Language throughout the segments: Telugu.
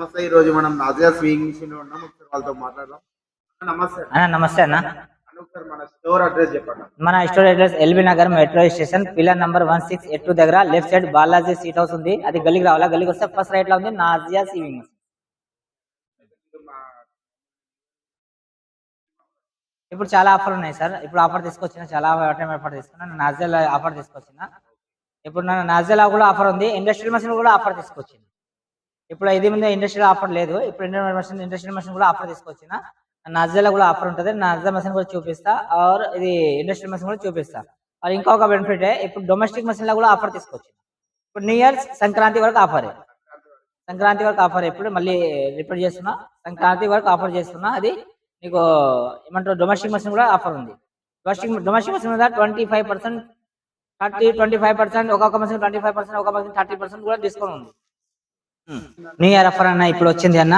నమస్తే. ఈ రోజు మనం నాజియా స్వింగ్ మిషన్ లో ఉన్నాం. ఒకసారి వాళ్ళతో మాట్లాడదాం. నమస్తే నమస్తే అన్న. ఒకసారి మన స్టోర్ అడ్రస్ చెప్పండి. మన store address LB Nagar metro station pillar number 1682 దగ్గర left side Balaji seat house ఉంది. అది గల్లీకి రావాలా, గల్లీకి వస్తే ఫస్ట్ రైట్ లో ఉంది నాజియా స్వింగ్. ఇప్పుడు చాలా ఆఫర్ ఉన్నాయి సార్. ఇప్పుడు ఆఫర్ తీసుకొచ్చిన, చాలా ఆఫర్ తీసుకున్నా. నాజియా ఆఫర్ తీసుకొచ్చిన. ఇప్పుడు నాజియాలో కూడా ఆఫర్ ఉంది. ఇండస్ట్రియల్ మెషిన్ కూడా ఆఫర్ తీసుకొచ్చింది. ఇప్పుడు ఇది ముందు ఇండస్ట్రియల్ ఆఫర్ లేదు. ఇప్పుడు ఇండస్ట్రియల్ మెషిన్ కూడా ఆఫర్ తీసుకొచ్చిన. నాజియాలో కూడా ఆఫర్ ఉంటుంది. నాజియా మెషిన్ కూడా చూపిస్తా, ఆర్ ఇది ఇండస్ట్రియల్ మెషిన్ కూడా చూపిస్తా. అది ఇంకొక బెనిఫిట్, ఇప్పుడు డొమెస్టిక్ మెషిన్ లో కూడా ఆఫర్ తీసుకొచ్చింది. ఇప్పుడు న్యూ ఇయర్ సంక్రాంతి వరకు ఆఫర్, సంక్రాంతి వరకు ఆఫర్. ఇప్పుడు మళ్ళీ రిపీట్ చేస్తున్నా, సంక్రాంతి వరకు ఆఫర్ చేస్తున్నా. అది నీకు ఏమంటారు, డొమెస్టిక్ మెషిన్ కూడా ఆఫర్ ఉంది. డొమెస్టిక్ మెషిన్ మీద 25%, 25%, ఒక్కొక్క మెషిన్ 25%, ఒక్కొక్క మెషిన్ 30% కూడా డిస్కౌంట్ ఉంది. న్యూ ఇయర్ ఆఫర్ అన్న ఇప్పుడు వచ్చింది అన్న.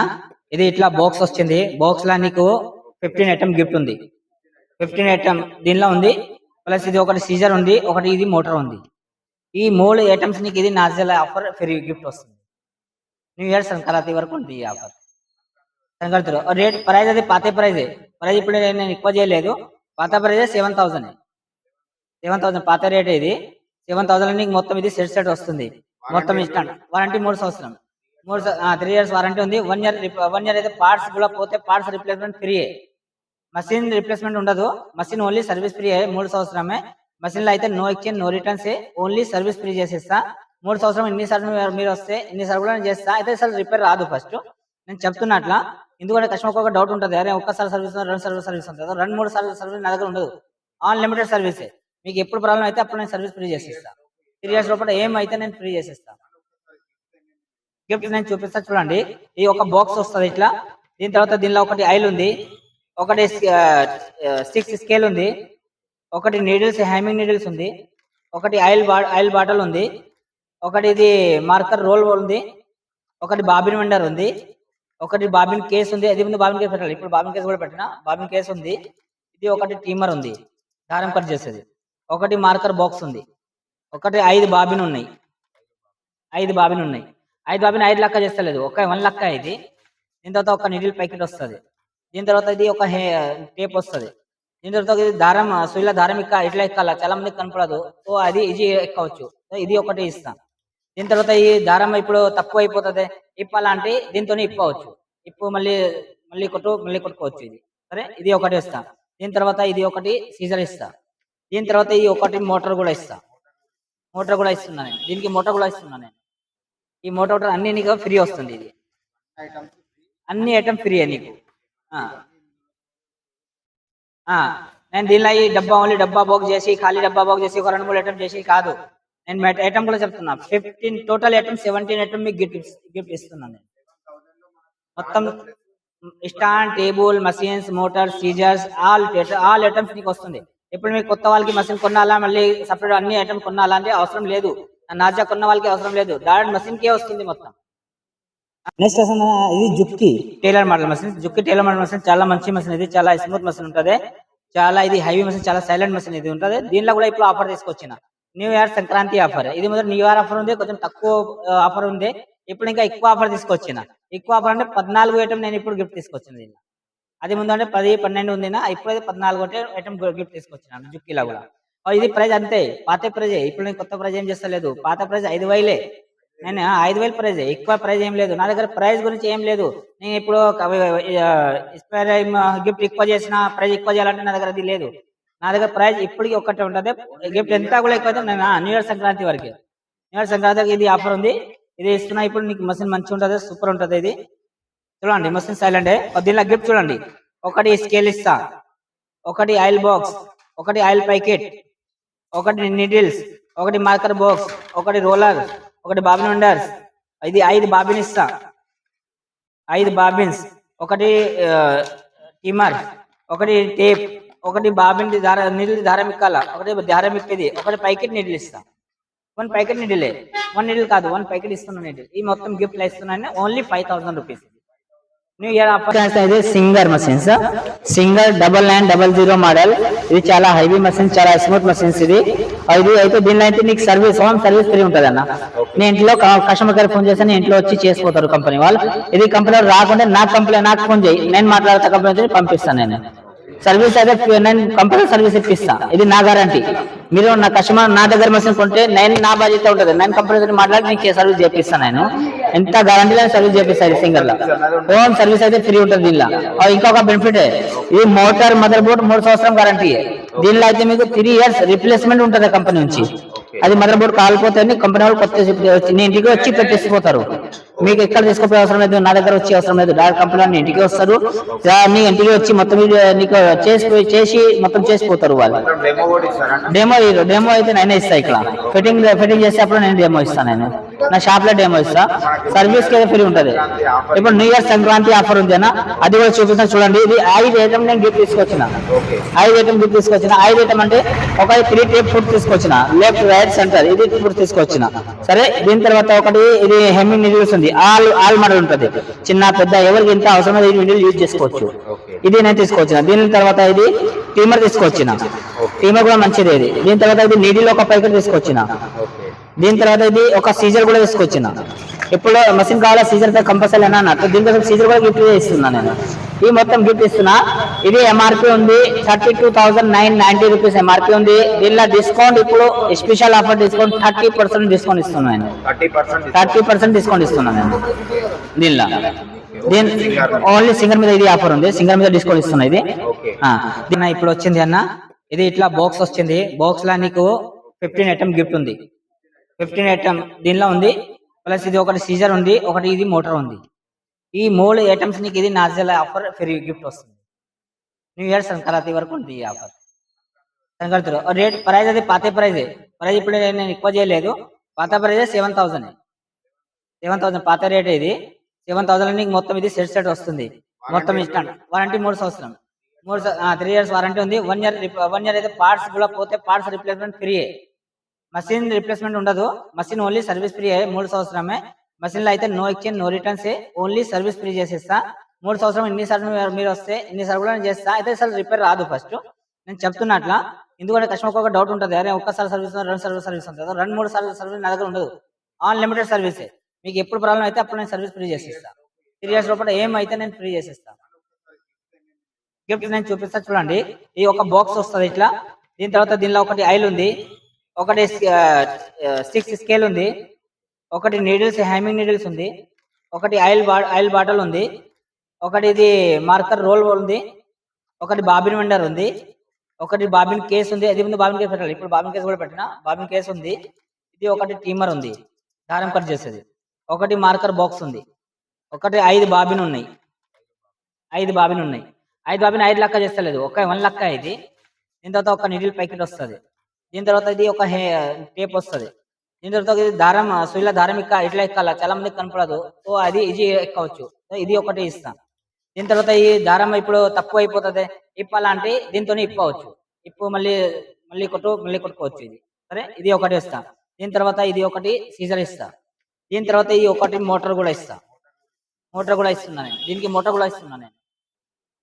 ఇది ఇట్లా బాక్స్ వచ్చింది. బాక్స్ లో నీకు 15 ఐటమ్ గిఫ్ట్ ఉంది. 15 ఐటమ్ దీనిలో ఉంది. ప్లస్ ఇది ఒకటి సీజర్ ఉంది, ఒకటి ఇది మోటార్ ఉంది. ఈ 3 ఐటమ్స్ నీకు ఇది నాజియా ఆఫర్ ఫ్రీ గిఫ్ట్ వస్తుంది. న్యూ ఇయర్ సంక్రాంతి వరకు ఉంది ఈ ఆఫర్. సంక్రాంతిలో రేట్ ప్రైస్ అది పాత ప్రైజే. ప్రైస్ ఇప్పుడు నేను ఎక్కువ చేయలేదు. పాత ప్రైజే 7,000 పాత రేట్. ఇది 7,000 నీకు మొత్తం ఇది సెట్ వస్తుంది. మొత్తం ఇస్తాను. వారంటీ 3 సంవత్సరం, 3 ఇయర్స్ వారంటీ ఉంది. 1 ఇయర్ అయితే పార్ట్స్ కూడా పోతే parts replacement free. Machine replacement ఉండదు. Machine only service free. 3 సంవత్సరమే. మషిన్ లో అయితే no exchange, no returns, only service free చేసేస్తా. 3 సంవత్సరం ఎన్నిసార్లు మీరు వస్తే ఎన్నిసార్లు కూడా నేను చేస్తా. అయితే అసలు రిపేర్ రాదు. ఫస్ట్ నేను చెప్తున్నట్లా, ఎందుకంటే కస్టమర్ ఒక డౌట్ ఉంటుంది, అరే ఒక్కసారి సర్వీస్, 2 సార్లు సర్వీస్ ఉంటుంది, 2-3 సార్లు సర్వీస్ నా దగ్గర ఉండదు. అన్లిమిటెడ్ సర్వీసే. మీకు ఎప్పుడు ప్రాబ్లం అయితే అప్పుడు నేను సర్వీస్ ఫ్రీ చేసేస్తా. 3 ఇయర్స్ లోపల ఏమైతే నేను ఫ్రీ చేసేస్తా. గిఫ్ట్ నేను చూపిస్తా చూడండి. ఈ ఒక బాక్స్ వస్తుంది ఇట్లా. దీని తర్వాత దీనిలో ఒకటి ఆయిల్ ఉంది, ఒకటి 6 స్కేల్ ఉంది, ఒకటి నీడిల్స్, హ్యామింగ్ నీడిల్స్ ఉంది, ఒకటి ఆయిల్ బాటిల్ ఉంది, ఒకటి ఇది మార్కర్ రోల్ ఉంది, ఒకటి బాబిన్ వెండర్ ఉంది, ఒకటి బాబిన్ కేస్ ఉంది. అది ముందు బాబిన్ కేస్ పెట్టాలి, ఇప్పుడు బాబిన్ కేస్ కూడా పెట్టిన. బాబిన్ కేస్ ఉంది. ఇది ఒకటి టీమర్ ఉంది, దారం కట్ చేసేది. ఒకటి మార్కర్ బాక్స్ ఉంది. ఒకటి 5 బాబిన్ ఉన్నాయి. 5 బాబిన్ 5 లెక్క చేస్తలేదు, 1 లెక్క ఇది. దీని తర్వాత ఒక నీడిల్ ప్యాకెట్ వస్తుంది. దీని తర్వాత ఇది ఒక టేప్ వస్తుంది. దీని తర్వాత ఇది దారం, సుయిల దారం ఇట్లా ఎక్కాల, చాలా మంది కనపడదు. సో అది ఇది ఎక్కవచ్చు. సో ఇది ఒకటి ఇస్తాం. దీని తర్వాత ఈ దారం ఇప్పుడు తక్కువ అయిపోతుంది, ఇప్పాలంటే దీంతో ఇప్పవచ్చు. మళ్ళీ కొట్టుకోవచ్చు. ఇది సరే, ఇది ఒకటి ఇస్తా. దీని తర్వాత ఇది ఒకటి సీజర్ ఇస్తా. దీని తర్వాత ఈ ఒకటి మోటార్ కూడా ఇస్తా. మోటార్ కూడా ఇస్తున్నా నేను. దీనికి మోటార్ కూడా ఇస్తున్నా నేను. ఈ మోటార్ అన్ని నీకు ఫ్రీ వస్తుంది. ఇది అన్ని ఐటమ్ ఫ్రీ నీకు. నేను దీనిలో ఈ ఓన్లీ డబ్బా బాక్స్ చేసి, ఖాళీ డబ్బా బాక్స్ చేసి ఒక 2-3 ఐటమ్ చేసి కాదు. నేను ఐటమ్ కూడా చెప్తున్నా. 15 టోటల్ ఐటమ్, 17 ఐటమ్ మీకు గిఫ్ట్ ఇస్తున్నాను నేను. మొత్తం stand, table, machines, motor, scissors, all items నీకు వస్తుంది. ఇప్పుడు మీకు కొత్త వాళ్ళకి మషిన్ కొనాలా, మళ్ళీ సపరేట్ అన్ని ఐటమ్ కొనాలా అంటే అవసరం లేదు. నాజియా కొన్న వాళ్ళకి అవసరం లేదు. డైరెక్ట్ మషిన్ కే వస్తుంది మొత్తం. నెక్స్ట్ ఇది జుక్కి tailor model machine. జుక్కి tailor model machine చాలా మంచి మషిన్. ఇది చాలా స్మూత్ మషిన్ ఉంటుంది. చాలా ఇది హెవీ మషిన్, చాలా సైలెంట్ మషిన్ ఇది ఉంటుంది. దీనిలో కూడా ఇప్పుడు ఆఫర్ తీసుకొచ్చిన. New year Sankranti offer. ఇది ముందు న్యూ ఇయర్ ఆఫర్ ఉంది, కొంచెం తక్కువ ఆఫర్ ఉంది. ఇప్పుడు ఇంకా ఎక్కువ ఆఫర్ తీసుకొచ్చిన. ఎక్కువ ఆఫర్ అంటే 14 ఐటమ్ నేను ఇప్పుడు గిఫ్ట్ తీసుకొచ్చిన. దీనిలో అది ముందు అంటే 10-12 ఉంది. ఇప్పుడు 14 ఐటమ్ గిఫ్ట్ తీసుకొచ్చిన జుక్కిలా కూడా. ఇది ప్రైజ్ అంతే, పాత ప్రైజ్. ఇప్పుడు నేను కొత్త ప్రైజ్ ఏం చేస్తలేదు. పాత ప్రైజ్ 5,000. నేను 5,000 ప్రైజ్, ఎక్కువ ప్రైజ్ ఏం లేదు నా దగ్గర. ప్రైజ్ గురించి ఏం లేదు. నేను ఇప్పుడు ఎక్స్పైర్ గిఫ్ట్ ఎక్కువ చేసిన, ప్రైజ్ ఎక్కువ చేయాలంటే నా దగ్గర అది లేదు. నా దగ్గర ప్రైజ్ ఇప్పటికి ఒక్కటే ఉంటుంది. గిఫ్ట్ ఎంత కూడా ఎక్కువ నేను న్యూ ఇయర్ సంక్రాంతి వరకు. న్యూ ఇయర్ సంక్రాంతికి ఇది ఆఫర్ ఉంది. ఇది ఇస్తున్నా. ఇప్పుడు నీకు మషిన్ మంచిగా ఉంటుంది, సూపర్ ఉంటుంది. ఇది చూడండి, మషిన్ సైలెంట్. దీనిలో గిఫ్ట్ చూడండి. ఒకటి స్కేల్ ఇస్తా, ఒకటి ఆయిల్ బాక్స్, ఒకటి ఆయిల్ ప్యాకెట్, ఒకటి నీడిల్స్, ఒకటి మార్కర్ బాక్స్, ఒకటి రోలర్, ఒకటి బాబిన్ వెండర్స్. ఇది 5 బాబిన్ ఇస్తా. 5 బాబిన్స్, ఒకటి టిమర్, ఒకటి టేప్, ఒకటి బాబిన్ నీడిల్ దారం ఇక్కాల, ఒకటి దారం ఇప్పేది, ఒకటి ప్యాకెట్ నీడిల్ ఇస్తా. 1 ప్యాకెట్ నీడిలే, 1 నీడిల్ కాదు, 1 ప్యాకెట్ ఇస్తున్నా నీడిల్. ఈ మొత్తం గిఫ్ట్ ఇస్తున్నాను. Only 5,000 rupees. New year offers అయితే సింగర్ మషిన్స్, సింగర్ 9900 మోడల్. ఇది చాలా హెవీ మషిన్స్, చాలా స్మూత్ మషిన్స్. ఇది అయితే దీనిలో అయితే నీకు సర్వీస్ హోమ్ సర్వీస్ ఫ్రీ ఉంటుంది అన్న. నేను ఇంట్లో కస్టమర్ కేర్ ఫోన్ చేస్తాను, ఇంట్లో వచ్చి చేసిపోతారు కంపెనీ వాళ్ళు. ఇది కంపెనీ రాకుండా నాకు ఫోన్ చేయి, నేను మాట్లాడతా, కంపెనీ పంపిస్తాను. నేను సర్వీస్ అయితే నేను కంపెనీ సర్వీస్ ఇప్పిస్తా, ఇది నా గ్యారంటీ. మీరు నా కస్టమర్ నా దగ్గర మెషిన్ కొంటే నా బాధ్యత ఉంటుంది, నేను కంపెనీ మాట్లాడి నీకు సర్వీస్ చేపిస్తాను. నేను ఎంత గ్యారంటీ సర్వీస్ చేపిస్తాను. సింగర్ లో హోమ్ సర్వీస్ అయితే ఫ్రీ ఉంటుంది. దీనిలో ఇంకొక బెనిఫిట్, ఇది మోటార్ మదర్ బోర్డ్ 3 సంవత్సరం గ్యారంటీ. దీనిలో అయితే మీకు 3 years రిప్లేస్మెంట్ ఉంటుంది కంపెనీ నుంచి. అది మదర్ బోర్డ్ కాలిపోతే కంపెనీ వాళ్ళు కొత్త నీ ఇంటికి వచ్చి పెట్టేసిపోతారు. మీకు ఎక్కడ తీసుకోపోయే అవసరం లేదు, నా దగ్గర వచ్చే అవసరం లేదు. డైరెక్ట్ కంపెనీ వాళ్ళు ఇంటికి వస్తారు, నీ ఇంటికి వచ్చి మొత్తం నీకు చేసి మొత్తం చేసిపోతారు వాళ్ళు. డెమో అయితే నేనే ఇస్తా. ఇక్కడ ఫిట్టింగ్ చేస్తే అప్పుడు నేను డెమో ఇస్తాను. నేను నా షాప్ లో డెమో ఇస్తా. సర్వీస్ కి ఫ్రీ ఉంటుంది. ఇప్పుడు న్యూ ఇయర్ సంక్రాంతి ఆఫర్ ఉంది అన్న, అది కూడా చూపిస్తాను చూడండి. ఇది 5 ఐటమ్ నేను గిఫ్ట్ తీసుకొచ్చిన. 5 ఐటమ్ గిఫ్ట్ తీసుకొచ్చిన. 5 ఐటమ్ అంటే ఒక 3 టేప్ ఫుడ్ తీసుకొచ్చిన, లెఫ్ట్ రైట్ సెంటర్, ఇది ఫుడ్ తీసుకొచ్చిన. సరే, దీని తర్వాత ఒకటి ఇది హెమ్మింగ్ నీడిల్స్ ఉంది, ఆల్ మోడల్ ఉంటుంది. చిన్న పెద్ద ఎవరికి ఎంత అవసరమో ఈ నీడిల్ యూజ్ చేసుకోవచ్చు. ఇది నేను తీసుకొచ్చిన. దీని తర్వాత ఇది టీమర్ తీసుకొచ్చిన, టీమర్ కూడా మంచిది. ఇది దీని తర్వాత ఇది నీడిల్ ఒక ప్యాకెట్ తీసుకొచ్చిన. దీని తర్వాత ఇది ఒక సీజర్ కూడా తీసుకొచ్చిన. ఇప్పుడు మషిన్ కావాలా సీజర్ కంపల్సరీ అన్నట్టు, దీనికోసం సీజర్ కూడా గిఫ్ట్ ఇస్తున్నా. నేను ఈ మొత్తం గిఫ్ట్ ఇస్తున్నా. ఇది ఎంఆర్పి ఉంది 32,990 ఎంఆర్పి ఉంది. దీనిలో డిస్కౌంట్ ఇప్పుడు స్పెషల్ ఆఫర్ డిస్కౌంట్ 30% డిస్కౌంట్ ఇస్తున్నాను. 30% డిస్కౌంట్ ఇస్తున్నాను నేను దీనిలో. ఓన్లీ సింగర్ మీద ఇది ఆఫర్ ఉంది, సింగర్ మీద డిస్కౌంట్ ఇస్తున్నా. ఇది ఇప్పుడు వచ్చింది అన్న, ఇది ఇట్లా బాక్స్ వచ్చింది. బాక్స్ లో నీకు 15 ఐటమ్ గిఫ్ట్ ఉంది. 15 ఐటమ్ దీనిలో ఉంది. ప్లస్ ఇది ఒకటి సీజర్ ఉంది, ఒకటి ఇది మోటార్ ఉంది. ఈ 3 ఐటమ్స్ నీకు ఇది నాజల్ ఆఫర్ ఫ్రీ గిఫ్ట్ వస్తుంది. న్యూ ఇయర్ సంక్రాంతి వరకు ఉంది ఈ ఆఫర్. సంక్రాంతిలో రేట్ ప్రైస్ అది పాత ప్రైజ్ ఇప్పుడు నేను ఎక్కువ చేయలేదు. పాత ప్రైజ్ 7,000 పాత రేట్. ఇది 7,000 నీకు మొత్తం ఇది సెట్ వస్తుంది. మొత్తం ఇస్తాను. వారంటీ 3 సంవత్సరం, 3 years వారంటీ ఉంది. 1 year అయితే పార్ట్స్ కూడా పోతే parts replacement free. Machine replacement ఉండదు, మషిన్ ఓన్లీ సర్వీస్ ఫ్రీ. 3 సంవత్సరమే. మషిన్ లో అయితే no exchange, no returns, only service free చేసేస్తా. 3 సంవత్సరం ఎన్నిసార్లు మీరు వస్తే ఎన్నిసార్లు కూడా నేను చేస్తా. అయితే అసలు రిపేర్ రాదు ఫస్ట్ నేను చెప్తున్నట్లా. ఎందుకంటే కస్టమర్ ఒక డౌట్ ఉంటుంది, అరే ఒక్కసారి సర్వీస్ 2 సార్లు సర్వీస్ ఉంటుంది, 2-3 సార్లు సర్వీస్ నా దగ్గర ఉండదు. అన్లిమిటెడ్ సర్వీసే. మీకు ఎప్పుడు ప్రాబ్లం అయితే అప్పుడు నేను సర్వీస్ ఫ్రీ చేసేస్తా. 3 years లోపల ఏమైతే నేను ఫ్రీ చేసేస్తా. గిఫ్ట్ నేను చూపిస్తా చూడండి. ఈ ఒక బాక్స్ వస్తుంది ఇట్లా. దీని తర్వాత దీనిలో ఒకటి ఆయిల్ ఉంది, ఒకటి 6 స్కేల్ ఉంది, ఒకటి నీడిల్స్ హైమింగ్ నీడిల్స్ ఉంది, ఒకటి ఆయిల్ బాటిల్ ఉంది, ఒకటి ఇది మార్కర్ రోల్ ఉంది, ఒకటి బాబిన్ వెండర్ ఉంది, ఒకటి బాబిన్ కేస్ ఉంది. అది ముందు బాబిన్ కేస్ పెట్టాలి, ఇప్పుడు బాబిన్ కేస్ కూడా పెట్టిన. బాబిన్ కేస్ ఉంది. ఇది ఒకటి టీమర్ ఉంది, దారం కట్ చేసేది. ఒకటి మార్కర్ బాక్స్ ఉంది. ఒకటి 5 బాబిన్ ఉన్నాయి. 5 బాబిన్ 5 లక్క చేస్తలేదు, 1 లక్క. ఇది దీని తర్వాత ఒక నీడిల్ ప్యాకెట్ వస్తుంది. దీని తర్వాత ఇది ఒక టేప్ వస్తుంది. దీని తర్వాత ఇది దారం, సుయిల దారం ఇట్లా ఎక్కాల, చాలా మందికి కనపడదు. సో అది ఇది ఎక్కవచ్చు. ఇది ఒకటి ఇస్తాం. దీని తర్వాత ఈ దారం ఇప్పుడు తక్కువ అయిపోతుంది, ఇప్పాలంటే దీంతో ఇప్పవచ్చు. మళ్ళీ కొట్టుకోవచ్చు. ఇది సరే, ఇది ఒకటి ఇస్తాం. దీని తర్వాత ఇది ఒకటి సీజర్ ఇస్తా. దీని తర్వాత ఈ ఒకటి మోటార్ కూడా ఇస్తా. ఇస్తున్నా నేను. దీనికి మోటార్ కూడా ఇస్తున్నా నేను.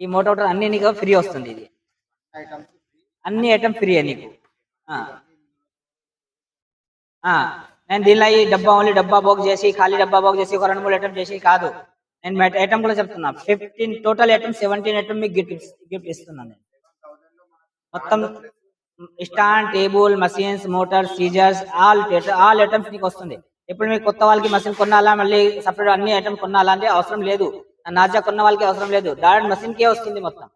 ఈ మోటార్ అన్ని నీకు ఫ్రీ వస్తుంది. ఇది అన్ని ఐటమ్ ఫ్రీ నీకు. నేను దీనిలో ఈ ఓన్లీ డబ్బా బాక్స్ చేసి, ఖాళీ డబ్బా బాక్స్ చేసి ఒక 2-3 ఐటమ్ చేసి కాదు. నేను ఐటమ్ కూడా చెప్తున్నా. 15 టోటల్ ఐటమ్ 17 ఐటమ్ మీకు గిఫ్ట్ ఇస్తున్నాను నేను. మొత్తం stand, table, machines, motor, scissors, all items నీకు వస్తుంది. ఇప్పుడు మీకు కొత్త వాళ్ళకి మషిన్ కొనాలా, మళ్ళీ సపరేట్ అన్ని ఐటమ్ కొనాలా అంటే అవసరం లేదు. నాజా కొన్న వాళ్ళకి అవసరం లేదు, డైరెక్ట్ మషిన్ కే వస్తుంది మొత్తం.